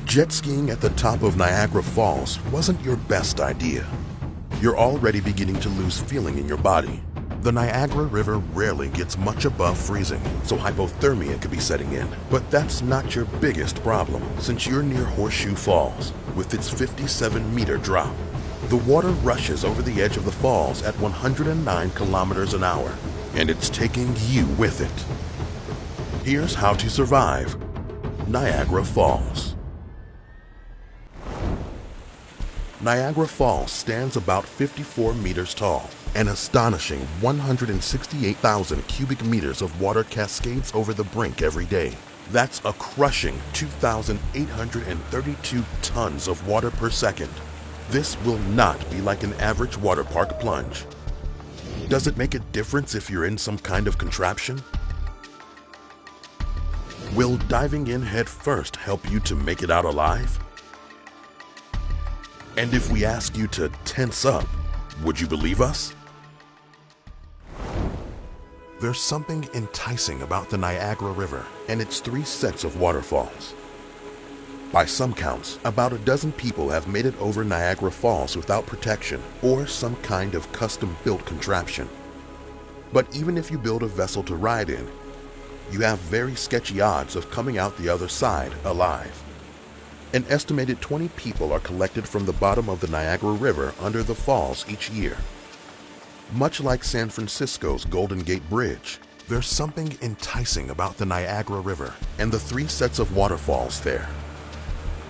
Jet skiing at the top of Niagara Falls wasn't your best idea. You're already beginning to lose feeling in your body. The Niagara River rarely gets much above freezing, so hypothermia could be setting in. But that's not your biggest problem, since you're near Horseshoe Falls, with its 57-meter drop. The water rushes over the edge of the falls at 109 kilometers an hour, and it's taking you with it. Here's how to survive Niagara Falls. Niagara Falls stands about 54 meters tall. An astonishing 168,000 cubic meters of water cascades over the brink every day. That's a crushing 2,832 tons of water per second. This will not be like an average water park plunge. Does it make a difference if you're in some kind of contraption? Will diving in head first help you to make it out alive? And if we ask you to tense up, would you believe us? There's something enticing about the Niagara River and its 3 sets of waterfalls. By some counts, about a dozen people have made it over Niagara Falls without protection or some kind of custom-built contraption. But even if you build a vessel to ride in, you have very sketchy odds of coming out the other side alive. An estimated 20 people are collected from the bottom of the Niagara River under the falls each year. Much like San Francisco's Golden Gate Bridge, there's something enticing about the Niagara River and the 3 sets of waterfalls there.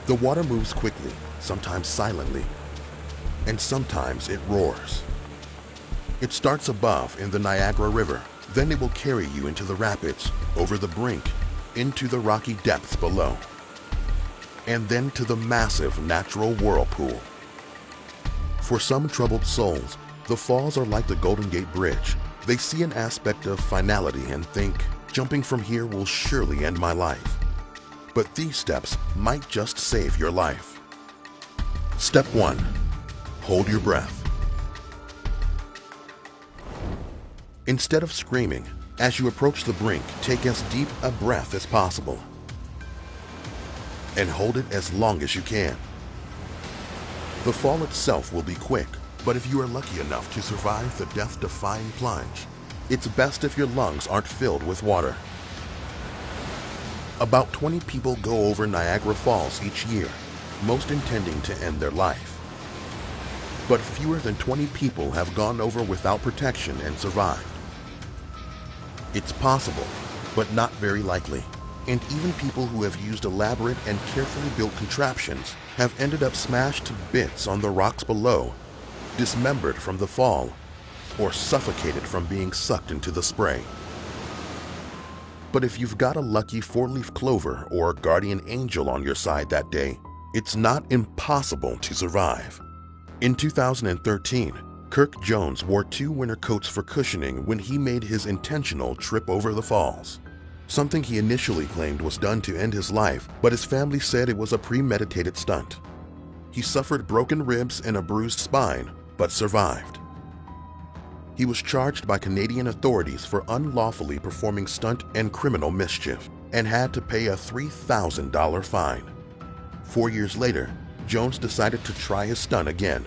The water moves quickly, sometimes silently, and sometimes it roars. It starts above in the Niagara River, then it will carry you into the rapids, over the brink, into the rocky depths below, and then to the massive natural whirlpool. For some troubled souls, the falls are like the Golden Gate Bridge. They see an aspect of finality and think, jumping from here will surely end my life. But these steps might just save your life. Step 1. Hold your breath. Instead of screaming, as you approach the brink, take as deep a breath as possible and hold it as long as you can. The fall itself will be quick, but if you are lucky enough to survive the death-defying plunge, it's best if your lungs aren't filled with water. About 20 people go over Niagara Falls each year, most intending to end their life. But fewer than 20 people have gone over without protection and survived. It's possible, but not very likely. And even people who have used elaborate and carefully built contraptions have ended up smashed to bits on the rocks below, dismembered from the fall, or suffocated from being sucked into the spray. But if you've got a lucky 4-leaf clover or guardian angel on your side that day, it's not impossible to survive. In 2013, Kirk Jones wore 2 winter coats for cushioning when he made his intentional trip over the falls. Something he initially claimed was done to end his life, but his family said it was a premeditated stunt. He suffered broken ribs and a bruised spine, but survived. He was charged by Canadian authorities for unlawfully performing stunt and criminal mischief and had to pay a $3,000 fine. 4 years later, Jones decided to try his stunt again.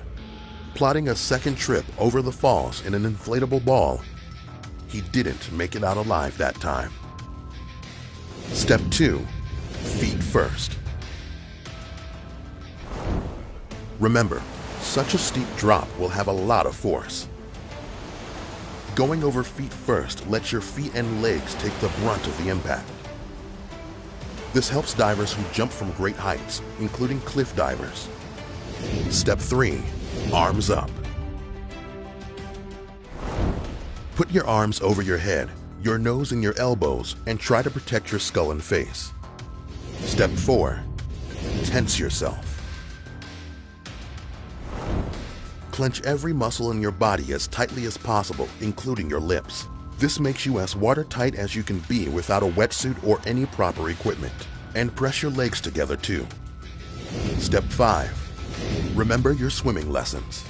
Plotting a second trip over the falls in an inflatable ball, he didn't make it out alive that time. Step 2. Feet first. Remember, such a steep drop will have a lot of force. Going over feet first lets your feet and legs take the brunt of the impact. This helps divers who jump from great heights, including cliff divers. Step 3. Arms up. Put your arms over your head, your nose and your elbows, and try to protect your skull and face. Step 4. Tense yourself. Clench every muscle in your body as tightly as possible, including your lips. This makes you as watertight as you can be without a wetsuit or any proper equipment. And press your legs together too. Step 5. Remember your swimming lessons.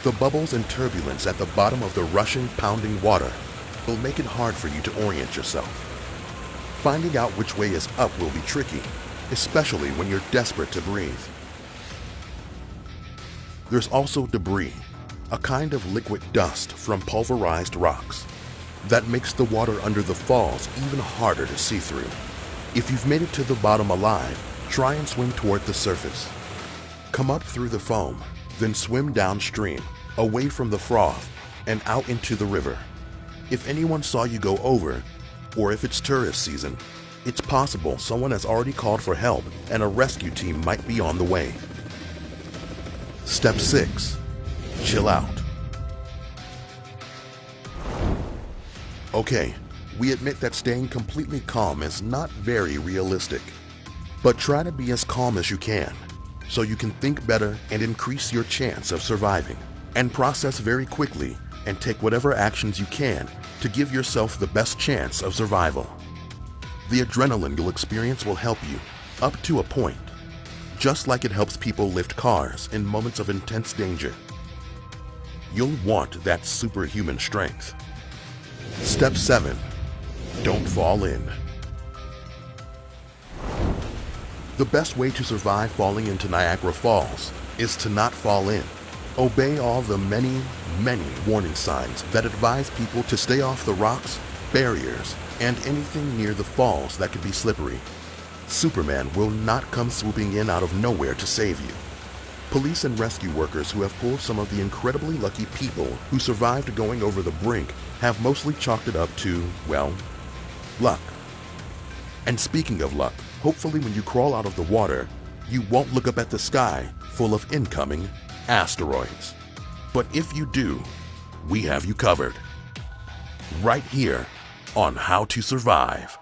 The bubbles and turbulence at the bottom of the rushing, pounding water will make it hard for you to orient yourself. Finding out which way is up will be tricky, especially when you're desperate to breathe. There's also debris, a kind of liquid dust from pulverized rocks that makes the water under the falls even harder to see through. If you've made it to the bottom alive, try and swim toward the surface. Come up through the foam, then swim downstream, away from the froth, and out into the river. If anyone saw you go over, or if it's tourist season, it's possible someone has already called for help and a rescue team might be on the way. Step 6. Chill out. Okay, we admit that staying completely calm is not very realistic, but try to be as calm as you can so you can think better and increase your chance of surviving, and process very quickly and take whatever actions you can to give yourself the best chance of survival. The adrenaline you'll experience will help you, up to a point, just like it helps people lift cars in moments of intense danger. You'll want that superhuman strength. Step 7. Don't fall in. The best way to survive falling into Niagara Falls is to not fall in. Obey all the many warning signs that advise people to stay off the rocks, barriers, and anything near the falls that could be slippery. Superman will not come swooping in out of nowhere to save you. Police and rescue workers who have pulled some of the incredibly lucky people who survived going over the brink have mostly chalked it up to, well, luck. And speaking of luck, hopefully when you crawl out of the water, you won't look up at the sky full of incoming asteroids. But if you do, we have you covered. Right here on How to Survive.